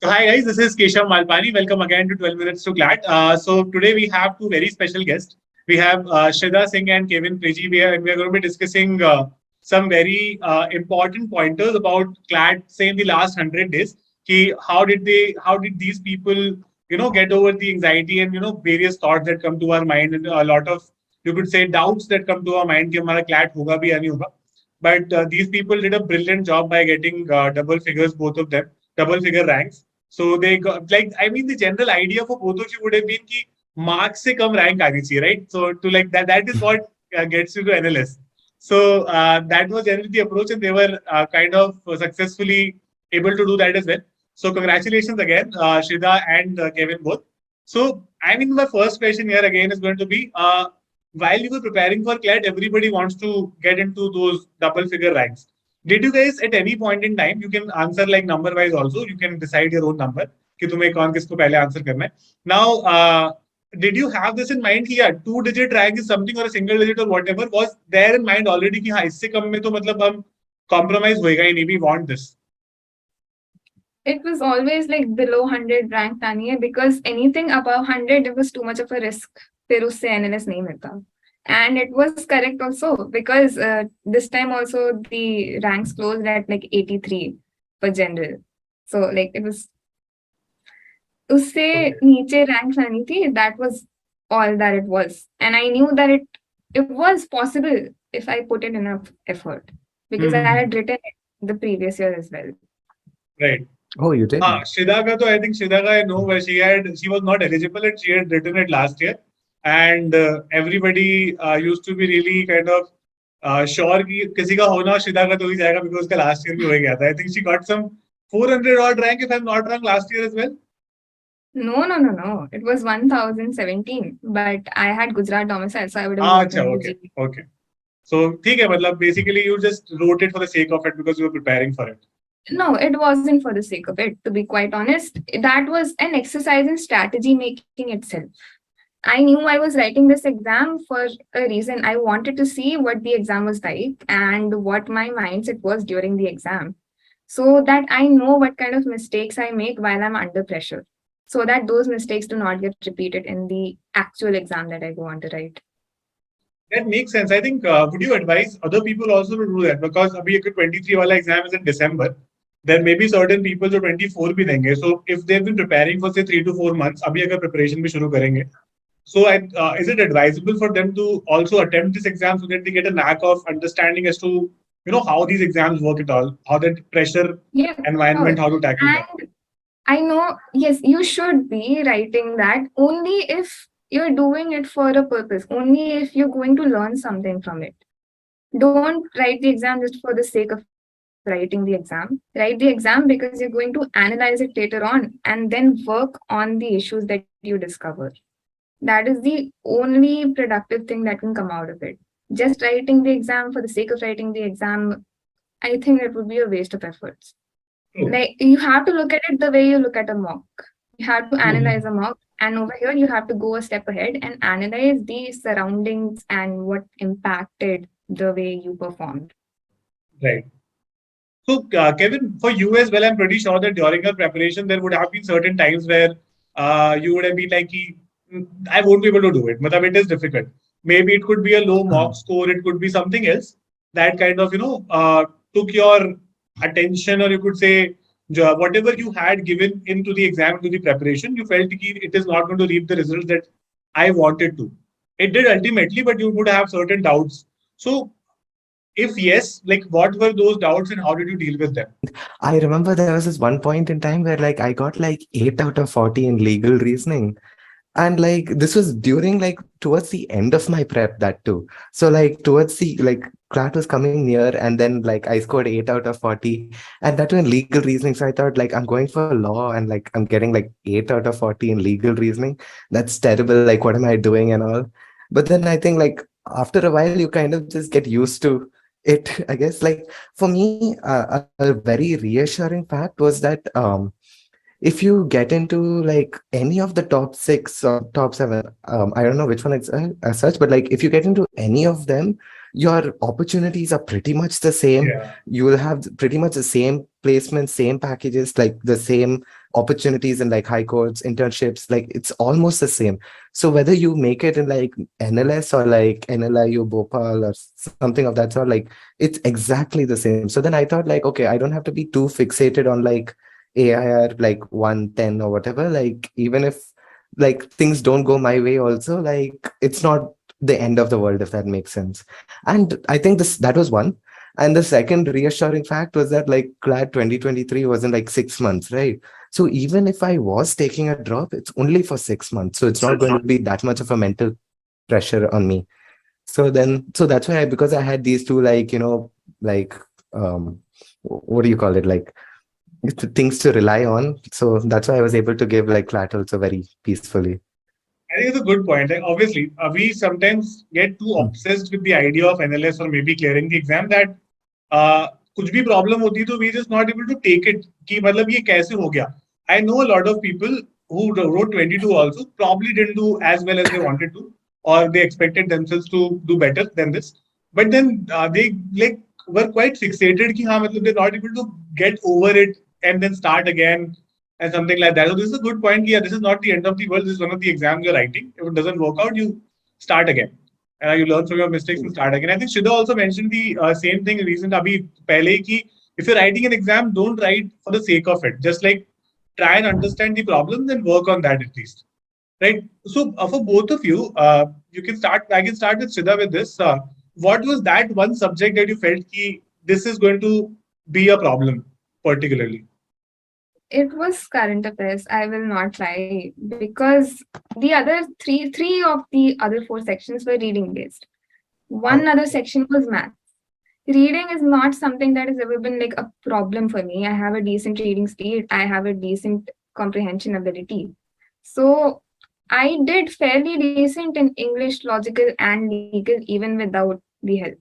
So hi guys, this is Keshav Malpani. Welcome again to 12 Minutes to CLAT. So today we have two very special guests. We have Shrida Singh and Kevin Preji. We are going to be discussing some very important pointers about CLAT, say in the last 100 days. How did these people, get over the anxiety and, various thoughts that come to our mind and a lot of, you could say, doubts that come to our mind कि हमारा CLAT होगा भी या नहीं होगा. But these people did a brilliant job by getting double figures, both of them, double figure ranks. So they got the general idea for both of you would have been कि marks से कम rank आनी चाहिए, right? So to like that is what gets you to NLS. So that was generally the approach, and they were kind of successfully able to do that as well. So congratulations again, Shrida and Kevin both. So my first question here again is going to be, while you were preparing for CLAT, everybody wants to get into those double figure ranks. Did you guys at any point in time, you can answer like number wise also, you can decide your own number, कि तुम्हें कौन किसको पहले answer करना है. Now, did you have this in mind कि यार 2-digit rank is something or a single digit or whatever was there in mind already कि हाँ इससे कम में तो मतलब हम compromise होएगा ही नहीं, we want this. It was always like below 100 rank tani hai, because anything above 100 it was too much of a risk. फिर उससे NLS नहीं मिलता. And it was correct also because this time also the ranks closed at like 83 for general. So like it was उससे नीचे rank लानी थी. That was all that it was. And I knew that it was possible if I put in enough effort because I had written it the previous year as well. Right. Oh, you did? Shrida ka to I think Shrida ka I know where she was not eligible and she had written it last year. And everybody used to be really kind of sure कि किसी का होना Shrida का तो ही जाएगा because उसका last year भी हो गया था. I think she got some 400 odd rank if I'm not wrong last year as well. No. It was 1017, but I had Gujarat domicile, so I would have. Okay. So ठीक है मतलब basically you just wrote it for the sake of it because you were preparing for it. No, it wasn't for the sake of it. To be quite honest, that was an exercise in strategy making itself. I knew I was writing this exam for a reason. I wanted to see what the exam was like and what my mindset was during the exam, so that I know what kind of mistakes I make while I'm under pressure, so that those mistakes do not get repeated in the actual exam that I go on to write. That makes sense. I think, would you advise other people also to do that? Because abhi ek 23 wala exam is in December. There may be certain people जो 24 भी देंगे. So if they've been preparing for say 3 to 4 months, अभी अगर preparation भी शुरू करेंगे, so is it advisable for them to also attempt this exam so that they get a knack of understanding as to how these exams work at all, how that pressure environment, how to tackle that? I know, yes, you should be writing that only if you're doing it for a purpose, only if you're going to learn something from it. Don't write the exam just for the sake of writing the exam. Write the exam because you're going to analyze it later on and then work on the issues that you discover. That is the only productive thing that can come out of it. Just writing the exam for the sake of writing the exam, I think it would be a waste of efforts. Like you have to look at it the way you look at a mock. You have to analyze a mock, and over here you have to go a step ahead and analyze the surroundings and what impacted the way you performed. Right. So Kevin, for you as well, I'm pretty sure that during your preparation there would have been certain times where you would have been like, I won't be able to do it. But it is difficult. Maybe it could be a low mock score. It could be something else that kind of took your attention, or you could say whatever you had given into the exam, into the preparation, you felt it is not going to reap the results that I wanted to. It did ultimately, but you would have certain doubts. So if yes, like what were those doubts and how did you deal with them? I remember there was this one point in time where like I got like 8 out of 40 in legal reasoning. And like this was during like towards the end of my prep, that too. So like towards the like CLAT was coming near, and then like I scored 8 out of 40, and that was in legal reasoning. So I thought like I'm going for law and like I'm getting like 8 out of 40 in legal reasoning. That's terrible. Like what am I doing and all? But then I think like after a while you kind of just get used to it. I guess like for me a very reassuring fact was that if you get into like any of the top 6 or top 7, I don't know which one it's as such, but like if you get into any of them, your opportunities are pretty much the same. Yeah. You will have pretty much the same placements, same packages, like the same opportunities in like high courts, internships, like it's almost the same. So whether you make it in like NLS or like NLIU Bhopal or something of that sort, like it's exactly the same. So then I thought like, okay, I don't have to be too fixated on like AIR like 110 or whatever. Like even if like things don't go my way also, like it's not the end of the world, if that makes sense. And I think this that was one. And the second reassuring fact was that like CLAT 2023 was in like 6 months, right? So even if I was taking a drop, it's only for 6 months. So it's not going to be that much of a mental pressure on me. So then, so that's why because I had these two, like, like, what do you call it? Like things to rely on. So that's why I was able to give like CLAT also very peacefully. I think it's a good point. Like, obviously, we sometimes get too Mm. obsessed with the idea of NLS or maybe clearing the exam that कुछ भी problem होती है तो we just not able to take it कि मतलब ये कैसे हो गया. I know a lot of people who wrote 22 also probably didn't do as well as they wanted to, or they expected themselves to do better than this. But then they like were quite fixated कि हाँ मतलब they're not able to get over it and then start again and something like that. So this is a good point. Yeah, this is not the end of the world. This is one of the exams you're writing. If it doesn't work out, you start again. You learn from your mistakes and start again. I think Shrida also mentioned the same thing recent abhi pehle ki if you're writing an exam, don't write for the sake of it. Just like try and understand the problems and work on that at least. Right. So for both of you, you can start. I can start with Shrida with this. What was that one subject that you felt ki this is going to be a problem particularly? It was current affairs. I will not lie because the other three of the other four sections were reading based. One other section was math. Reading is not something that has ever been like a problem for me. I have a decent reading speed. I have a decent comprehension ability. So I did fairly decent in English, logical, and legal even without the help.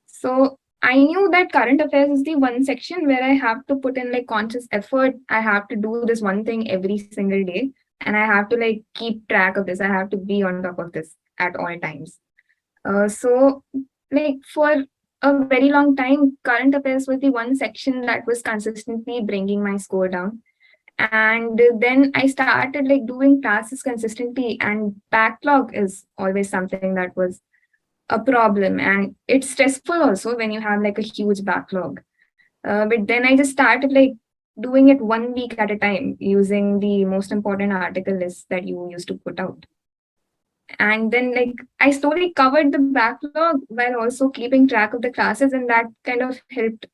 So I knew that current affairs is the one section where I have to put in like conscious effort. I have to do this one thing every single day, and I have to like keep track of this. I have to be on top of this at all times. So like for a very long time, current affairs was the one section that was consistently bringing my score down. And then I started like doing classes consistently, and backlog is always something that was a problem, and it's stressful also when you have like a huge backlog. But then I just started like doing it 1 week at a time using the most important article list that you used to put out. And then like I slowly covered the backlog while also keeping track of the classes, and that kind of helped,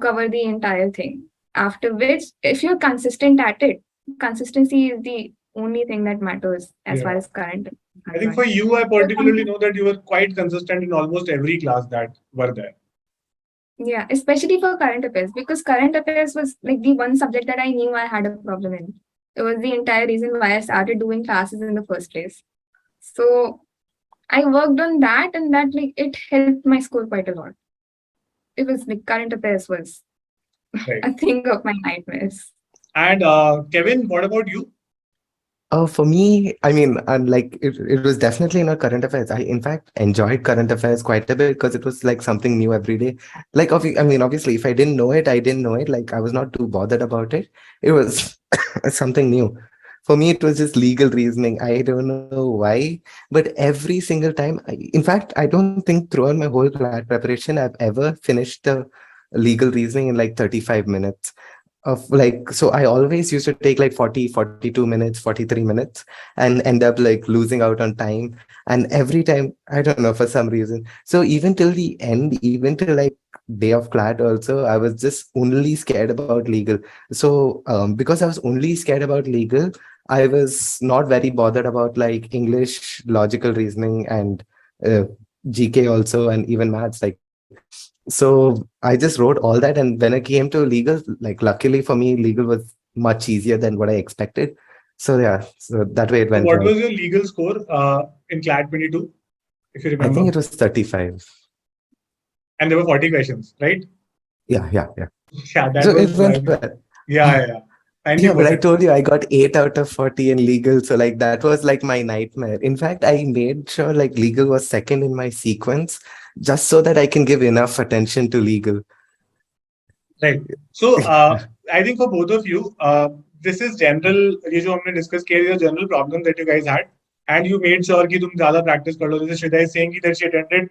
cover the entire thing. After which, if you're consistent at it, consistency is the only thing that matters as far Yeah. as current is I think concerned. for you, I So particularly know that you were quite consistent in almost every class that were there. yeah, especially for current affairs, because current affairs was like the one subject that I knew I had a problem in. It was the entire reason why I started doing classes in the first place. So I worked on that, and that like it helped my score quite a lot. It was like current affairs was Right. a thing of my nightmares. And Kevin, what about you? Oh, for me, I mean, and like it was definitely not current affairs. I, in fact, enjoyed current affairs quite a bit because it was like something new every day. Like, I mean, obviously, if I didn't know it, I didn't know it. Like, I was not too bothered about it. It was something new. For me, it was just legal reasoning. I don't know why, but every single time, in fact, I don't think throughout my whole CLAT preparation, I've ever finished the legal reasoning in like 35 minutes of like, so I always used to take like 40, 42 minutes, 43 minutes and end up like losing out on time. And every time, I don't know, for some reason, so even till the end, even till like day of CLAT also, I was just only scared about legal. So because I was only scared about legal, I was not very bothered about like English, logical reasoning, and uh, GK also, and even maths. Like, so I just wrote all that, and when it came to legal, like luckily for me, legal was much easier than what I expected. So yeah, so that way it So went what well. was your legal score in CLAT 22, if you I think remember? it was 35. And there were 40 questions, right? Yeah, yeah, yeah. Yeah, So that it was, went well. yeah, yeah. Kindly Yeah, go but I ahead. told you I got 8 out of 40 in legal. So like that was like my nightmare. In fact, I made sure like legal was second in my sequence just so that I can give enough attention to legal. Right. So, I think for both of you, this is general. ये जो हमने discuss किया, ये general problem that you guys had, and you made sure कि तुम ज़्यादा practice कर लो. जैसे Shrida is saying that she attended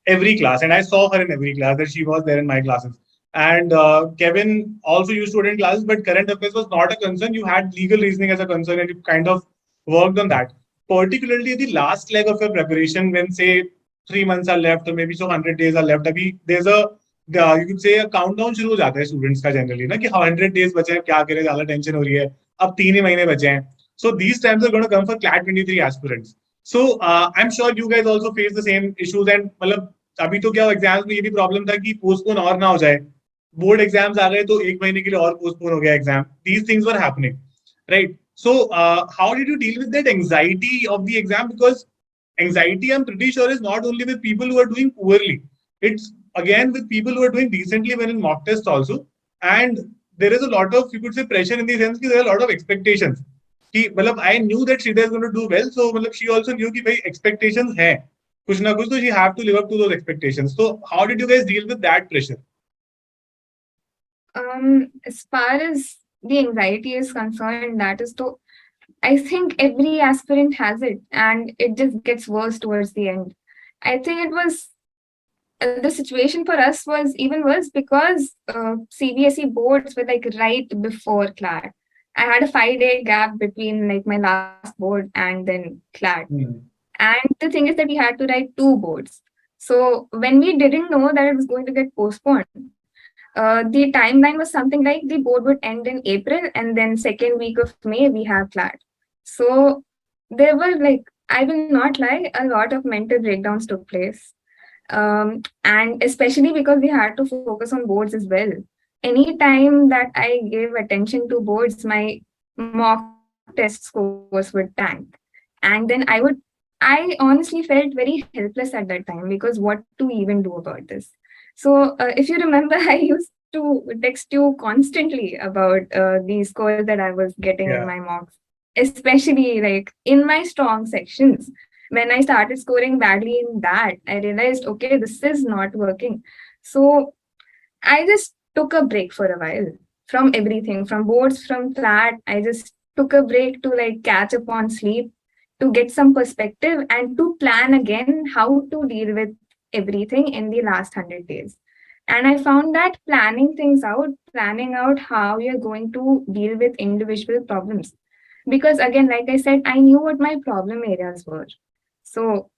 every class, and I saw her in every class. That she was there in my classes. And Kevin also used to attend classes, but current affairs was not a concern. You had legal reasoning as a concern, and you kind of worked on that. Particularly the last leg of your preparation, when say 3 months are left, or maybe so 100 days are left. अभी there's a you could say a countdown शुरू हो जाता है students का generally ना कि 100 days बचे हैं, क्या करें, ज्यादा टेंशन हो रही है, अब 3 ही महीने बचे हैं. So these times are going to come for CLAT 23 aspirants. So I'm sure you guys also face the same issues, and मतलब अभी तो क्या एग्जाम्स में ये भी प्रॉब्लम था कि पोस्टपोन और ना हो जाए. बोर्ड एग्जाम्स आ गए तो एक महीने के लिए और पोस्टपोन हो गया exam. These things were happening, right? So how did you deal with that anxiety of the exam? Because anxiety, I'm pretty sure, is not only with people who are doing poorly. It's again with people who are doing decently when in mock tests also. And there is a lot of, you could say, pressure in the sense that there are a lot of expectations. कि मतलब I knew that Shrida is going to do well, so मतलब she also knew कि भाई expectations हैं कुछ ना कुछ, तो she have to live up to those expectations. So how did you guys deal with that pressure? As far as the anxiety is concerned, that is to, I think every aspirant has it, and it just gets worse towards the end. I think it was the situation for us was even worse because CBSE boards were like right before CLAT. I had a 5-day gap between like my last board and then CLAT. And the thing is that we had to write 2 boards. So when we didn't know that it was going to get postponed, the timeline was something like the board would end in April, and then second week of May we have CLAT. So there were like, I will not lie, a lot of mental breakdowns took place. And especially because we had to focus on boards as well. Any time that I gave attention to boards, my mock test scores would tank. And then I honestly felt very helpless at that time because what to even do about this? So if you remember, I used to text you constantly about the scores that I was getting in Yeah. my mocks, especially like in my strong sections. When I started scoring badly in that, I realized, okay, this is not working. So I just took a break for a while from everything, from boards, from CLAT. I just took a break to like catch up on sleep, to get some perspective, and to plan again how to deal with everything in the last 100 days. And I found that planning out how you're going to deal with individual problems. Because again, like I said, I knew what my problem areas were. So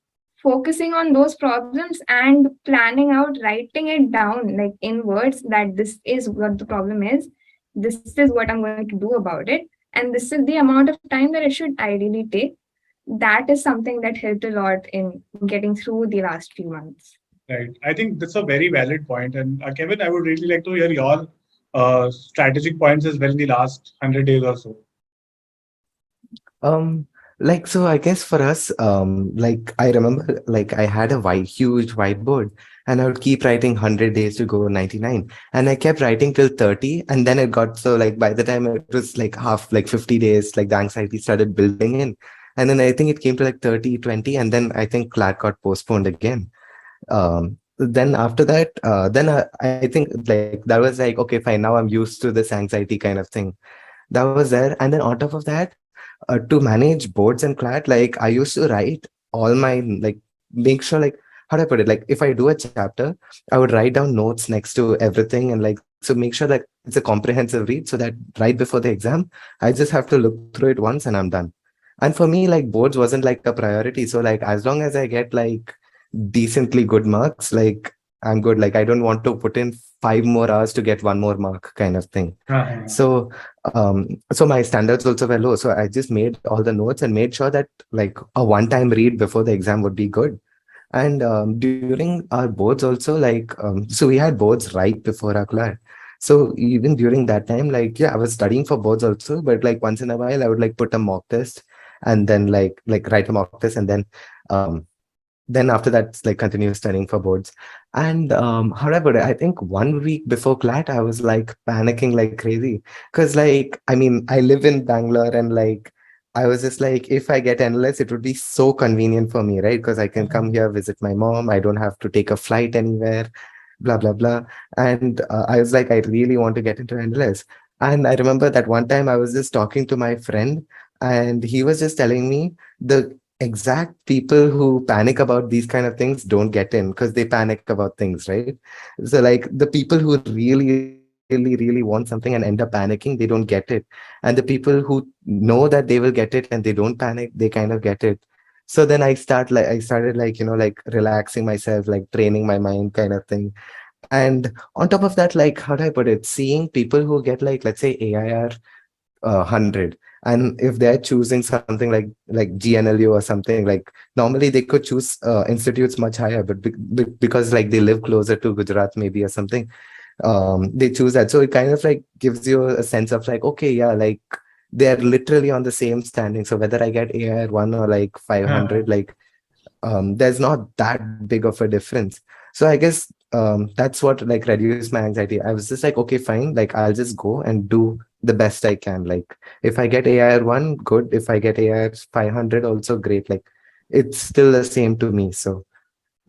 focusing on those problems and planning out, writing it down like in words that this is what the problem is, this is what I'm going to do about it, and this is the amount of time that it should ideally take. That is something that helped a lot in getting through the last few months. Right. I think that's a very valid point. And Kevin, I would really like to hear your strategic points as well in the last 100 days or so. Like, so I guess for us, like I remember, like I had a huge whiteboard, and I would keep writing 100 days to go 99, and I kept writing till 30, and then it got so like by the time it was like half, like 50 days, like the anxiety started building in, and then I think it came to like 30, 20, and then I think CLAT got postponed again. Then after that, then I think like that was like, okay, fine, now I'm used to this anxiety kind of thing. That was there, and then on top of that, to manage boards and CLAT, like I used to write all my, like, make sure, like, how do I put it? Like if I do a chapter, I would write down notes next to everything, and like, so make sure that it's a comprehensive read so that right before the exam, I just have to look through it once and I'm done. And for me, like boards wasn't like a priority. So like, as long as I get like decently good marks, like I'm good. Like I don't want to put in 5 more hours to get 1 more mark kind of thing. So so my standards also were low. So I just made all the notes and made sure that like a one-time read before the exam would be good. And during our boards also, like so we had boards right before our class. So even during that time, like yeah, I was studying for boards also, but like once in a while I would like put a mock test and then like write a mock test and then um then after that, it's like continuous studying for boards. And how do I put it? I think 1 week before CLAT, I was like panicking like crazy. Because like, I mean, I live in Bangalore, and like, I was just like, if I get endless, it would be so convenient for me, right? Because I can come here, visit my mom. I don't have to take a flight anywhere, blah, blah, blah. And I was like, I really want to get into endless. And I remember that one time I was just talking to my friend, and he was just telling me the exact people who panic about these kind of things don't get in because they panic about things, right? So like the people who really want something and end up panicking, they don't get it. And the people who know that they will get it and they don't panic, they kind of get it. So then I started like, like relaxing myself, like training my mind kind of thing. And on top of that, like, how do I put it, seeing people who get like, let's say AIR 100, and if they're choosing something like GNLU or something, like normally they could choose institutes much higher, but because like they live closer to Gujarat maybe or something, they choose that. So it kind of like gives you a sense of like, okay, yeah, like they're literally on the same standing. So whether I get AIR 1 or like 500, like there's not that big of a difference. So I guess that's what like reduced my anxiety. I was just like, okay, fine, like I'll just go and do the best I can. Like if I get AIR 1, good. If I get AIR 500, also great. Like it's still the same to me. So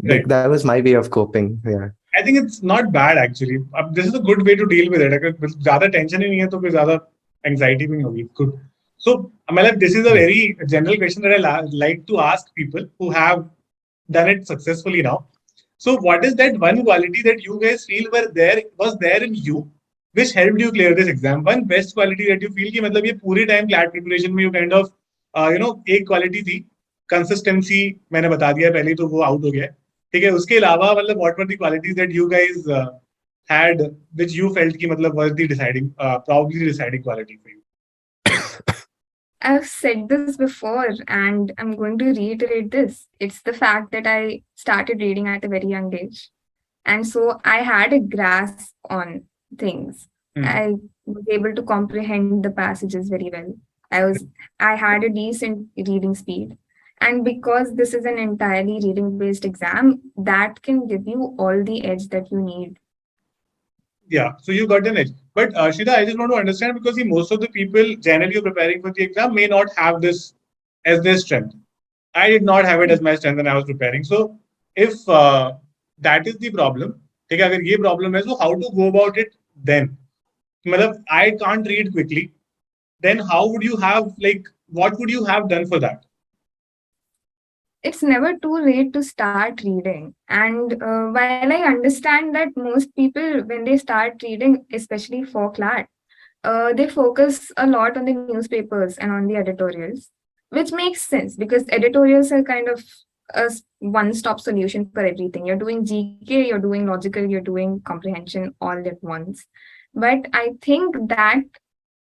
Right. that was my way of coping. Yeah. I think it's not bad actually. This is a good way to deal with it. अगर ज़्यादा tension ही नहीं है तो फिर ज़्यादा anxiety भी नहीं होगी. Good. So, मतलब this is a very general question that I like to ask people who have done it successfully now. So, what is that one quality that you guys feel was there in you, which helped you clear this exam? One best quality that you feel कि मतलब ये पूरे time CLAT preparation में you kind of एक quality थी, consistency मैंने बता दिया पहले तो वो out हो गया. ठीक है, उसके अलावा मतलब what were the qualities that you guys had which you felt कि मतलब was the deciding probably the deciding quality for you? I've said this before and I'm going to reiterate this. It's the fact that I started reading at a very young age. And so I had a grasp on things. I was able to comprehend the passages very well. I had a decent reading speed. And because this is an entirely reading based exam, that can give you all the edge that you need. Yeah, so you got an edge. But Shrida, I just want to understand because see, most of the people generally preparing for the exam may not have this as their strength. I did not have it as my strength when I was preparing. So if that is the problem, ठीक है, अगर ये problem है, so how to go about it then? मतलब I can't read quickly. Then how would you have like what would you have done for that? It's never too late to start reading. And while I understand that most people, when they start reading, especially for CLAT, they focus a lot on the newspapers and on the editorials, which makes sense because editorials are kind of a one-stop solution for everything. You're doing GK, you're doing logical, you're doing comprehension all at once. But I think that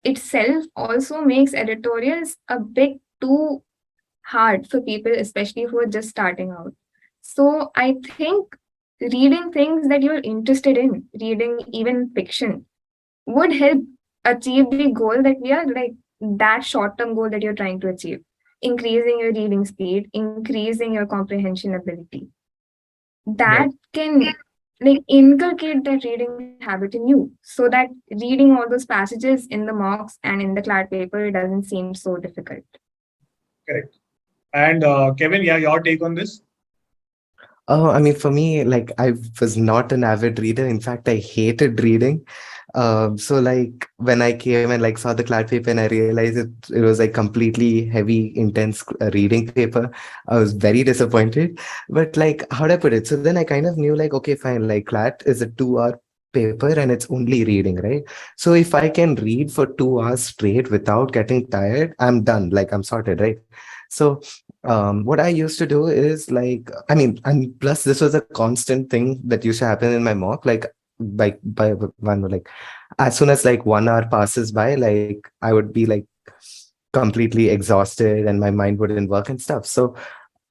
itself also makes editorials a bit too hard for people, especially who are just starting out. So I think reading things that you're interested in, reading even fiction, would help achieve the goal that we are like that short-term goal that you're trying to achieve. Increasing your reading speed, increasing your comprehension ability. That can like inculcate that reading habit in you so that reading all those passages in the mocks and in the CLAT paper doesn't seem so difficult. Correct. And Kevin, yeah, your take on this? Oh, I mean, for me, like I was not an avid reader. In fact, I hated reading. So like when I came and like saw the CLAT paper and I realized it was like completely heavy, intense reading paper, I was very disappointed. But like, how do I put it? So then I kind of knew like, okay, fine, like CLAT is a 2 hour paper and it's only reading, right? So if I can read for 2 hours straight without getting tired, I'm done. Like I'm sorted, right? So what I used to do is like, I mean, and plus this was a constant thing that used to happen in my mock, like by one, like as soon as like 1 hour passes by, like I would be like completely exhausted and my mind wouldn't work and stuff. So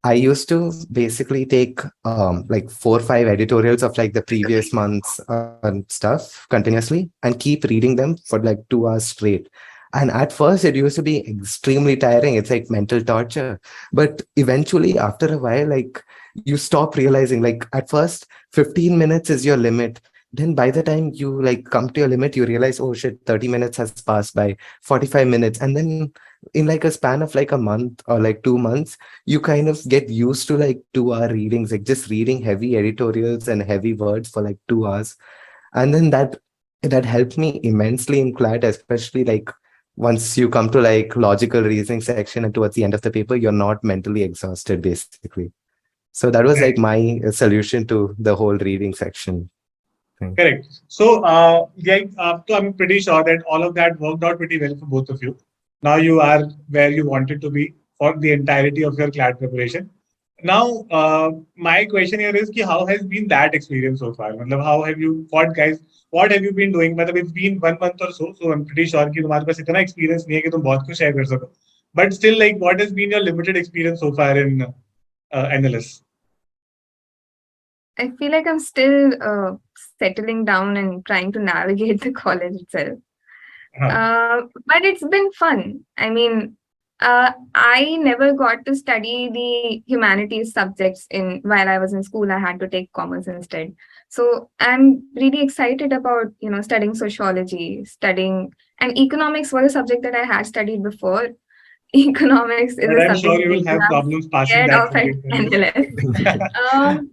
I used to basically take like 4 or 5 editorials of like the previous months and stuff continuously and keep reading them for like 2 hours straight. And at first, it used to be extremely tiring. It's like mental torture. But eventually, after a while, like you stop realizing, like at first, 15 minutes is your limit. Then by the time you like come to your limit, you realize, oh shit, 30 minutes has passed by, 45 minutes. And then in like a span of like a month or like 2 months, you kind of get used to like 2 hour readings, like just reading heavy editorials and heavy words for like 2 hours. And then that helped me immensely in CLAT, especially like once you come to like logical reasoning section and towards the end of the paper, you're not mentally exhausted basically. So that was like Right. my solution to the whole reading section thing. Correct. So, so I'm pretty sure that all of that worked out pretty well for both of you. Now you are where you wanted to be for the entirety of your CLAT preparation. Now, my question here is, ki how has been that experience so far? Matlab, how have you, what guys, what have you been doing? Matlab, it's been 1 month or so, so I'm pretty sure कि तुम्हारे पास इतना experience नहीं है कि तुम बहुत कुछ share कर सको. But still, like, what has been your limited experience so far in NLS? I feel like I'm still settling down and trying to navigate the college itself. Huh. But it's been fun. I mean, I never got to study the humanities subjects in while I was in school. I had to take commerce instead. So I'm really excited about studying sociology, studying and economics was a subject that I had studied before. Economics is But a I'm subject sure you that will you have have problems passing scared that of at subject anyways. NLS. Um,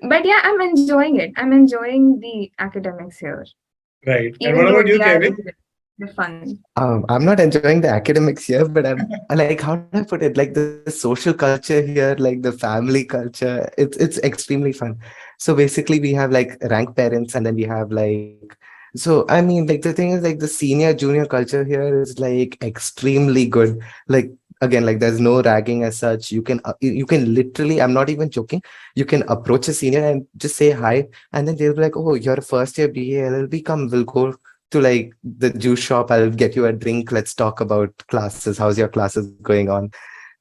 but yeah, I'm enjoying it. I'm enjoying the academics here, Right. And even what though about you, they are Kevin? they're fun. I'm not enjoying the academics here, but I like, how do I put it? Like the social culture here, like the family culture, it's extremely fun. So basically, we have like rank parents, and then we have like, so I mean, like the thing is like the senior junior culture here is like extremely good. Like again, like there's no ragging as such. You can literally, I'm not even joking. You can approach a senior and just say hi, and then they'll be like, oh, you're a first year BA LLB, come, we'll go to like the juice shop, I'll get you a drink, let's talk about classes, how's your classes going on.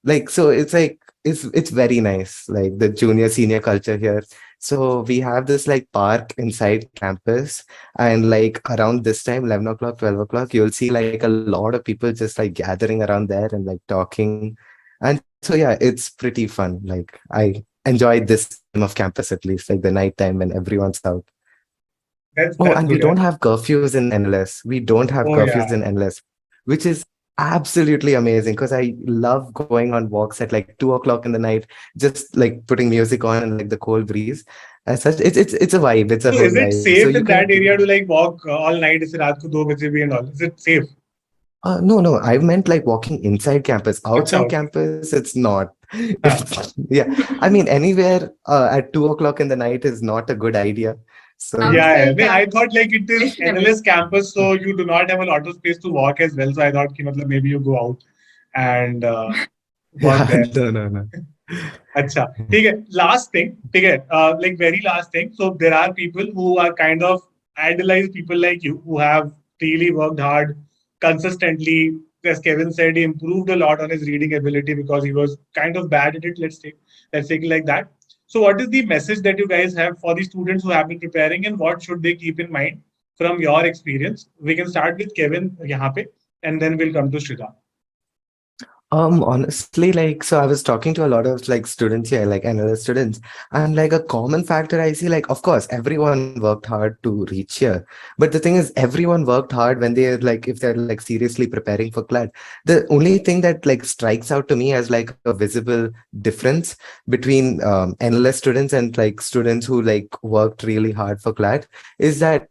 Like, so it's like it's very nice, like the junior senior culture here. So we have this like park inside campus, and like around this time, 11 o'clock, 12 o'clock, you'll see like a lot of people just like gathering around there and like talking. And so yeah, it's pretty fun. Like I enjoyed this time of campus, at least like the night time when everyone's out. Oh, and That's we good, don't yeah. have curfews in NLS. We don't have Oh curfews yeah. in NLS, which is absolutely amazing because I love going on walks at like 2 o'clock in the night, just like putting music on and like the cold breeze. As such, it's a vibe. It's a So whole is it vibe. So safe you in can that do area that. to like walk all night इसे रात को 2 बजे भी and all? Is it safe? No, no, I meant like walking inside campus. अच्छा, Outside okay. campus, it's not. हाँ. Yeah. I mean, anywhere at 2 o'clock in the night is not a good idea. So Yeah, yeah. Outside नहीं, I campus, thought like it is questionable. NLS campus, so you do not have a lot of space to walk as well. So I thought कि मतलब maybe you go out and walk yeah, there. no, no, no. अच्छा, ठीक है. Last thing, ठीक है. Like very last thing. So there are people who are kind of idolize people like you who have really worked hard consistently. As Kevin said, he improved a lot on his reading ability because he was kind of bad at it. Let's take it like that. So what is the message that you guys have for the students who have been preparing, and what should they keep in mind from your experience? We can start with Kevin यहाँ पे, and then we'll come to Shrida. Honestly, like, so I was talking to a lot of like students here, like another students, and like a common factor I see, like, of course, everyone worked hard to reach here. But the thing is, everyone worked hard when they're like, if they're like seriously preparing for CLAT. The only thing that like strikes out to me as like a visible difference between NLS students and like students who like worked really hard for CLAT is that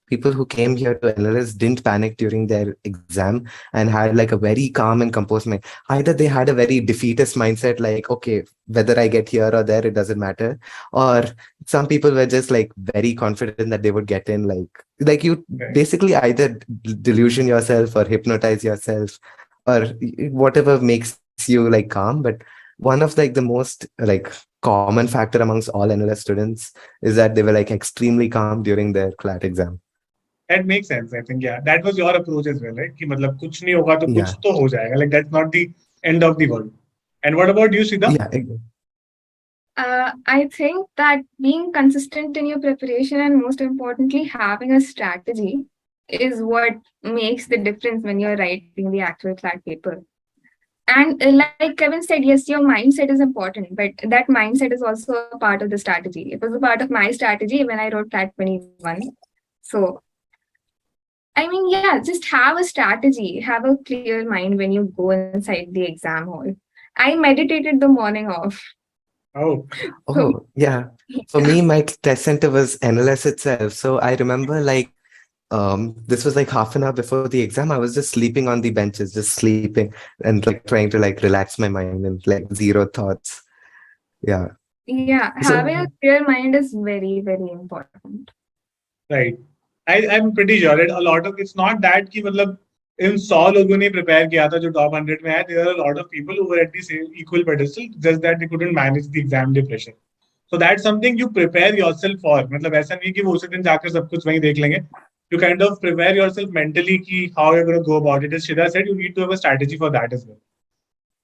people who came here to NLS didn't panic during their exam and had like a very calm and composed mind. Either they had a very defeatist mindset, like, okay, whether I get here or there, it doesn't matter. Or some people were just like very confident that they would get in. Like you Right. basically either delusion yourself or hypnotize yourself or whatever makes you like calm. But one of like the most like common factor amongst all NLS students is that they were like extremely calm during their CLAT exam. That makes sense. I think, yeah, that was your approach as well, right? कि मतलब कुछ नहीं होगा तो Yeah. कुछ तो हो जाएगा. Like that's not the end of the world. And what about you, Sridhar? Yeah. I think that being consistent in your preparation and most importantly, having a strategy is what makes the difference when you're writing the actual CLAT paper. And like Kevin said, yes, your mindset is important, but that mindset is also a part of the strategy. It was a part of my strategy when I wrote CLAT 21. So, I mean, yeah, just have a strategy, have a clear mind when you go inside the exam hall. I meditated the morning off. Oh, So, Oh, yeah. For me, my test center was NLS itself. So I remember like this was like half an hour before the exam. I was just sleeping on the benches, just sleeping and like trying to like relax my mind and like zero thoughts. Yeah. yeah, So having a clear mind is very, very important. right. I'm pretty sure that a lot of it's not that कि मतलब इन 100 लोगों ने prepare किया था जो top 100 में है. There are a lot of people who were at the same equal pedestal, just that they couldn't manage the exam depression. So that's something you prepare yourself for. मतलब ऐसा नहीं कि वो उसी दिन जाकर सब कुछ वहीं देख लेंगे. You kind of prepare yourself mentally कि how you're going to go about it. As Shrida said, you need to have a strategy for that as well.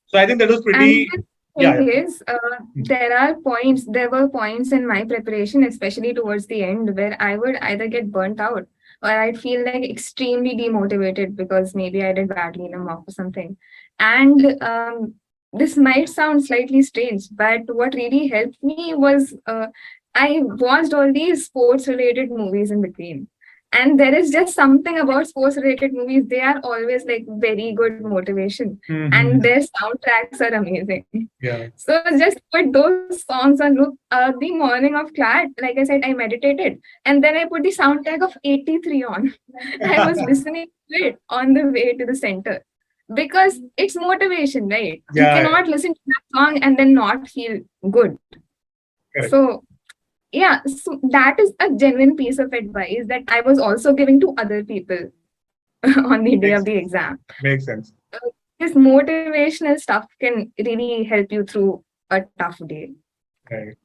So I think that was And pretty. the Yeah, thing yeah. is, there were points in my preparation, especially towards the end, where I would either get burnt out or I'd feel like extremely demotivated because maybe I did badly in a mock or something. And this might sound slightly strange, but what really helped me was I watched all these sports related movies in between. And there is just something about sports related movies, they are always like very good motivation and Mm-hmm. their soundtracks are amazing. Yeah. So just put those songs on loop. The morning of CLAT, like I said, I meditated and then I put the soundtrack of 83 on. I was listening to it on the way to the center because it's motivation, right? You Yeah, yeah. cannot listen to that song and then not feel good. Correct. So yeah, so that is a genuine piece of advice that I was also giving to other people on the day Makes of the exam. makes sense. This motivational stuff can really help you through a tough day. Right.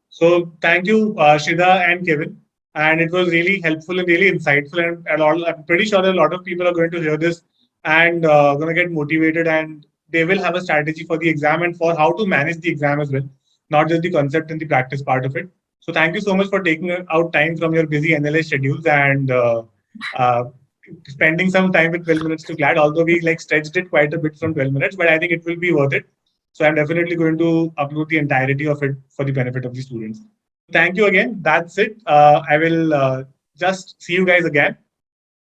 So thank you, Shrida and Kevin. And it was really helpful and really insightful. And I'm pretty sure that a lot of people are going to hear this and going to get motivated, and they will have a strategy for the exam and for how to manage the exam as well, not just the concept and the practice part of it. So thank you so much for taking out time from your busy NLA schedules and uh, spending some time with 12 minutes to CLAT, although we like stretched it quite a bit from 12 minutes, but I think it will be worth it. So I'm definitely going to upload the entirety of it for the benefit of the students. Thank you again. That's it. I will just see you guys again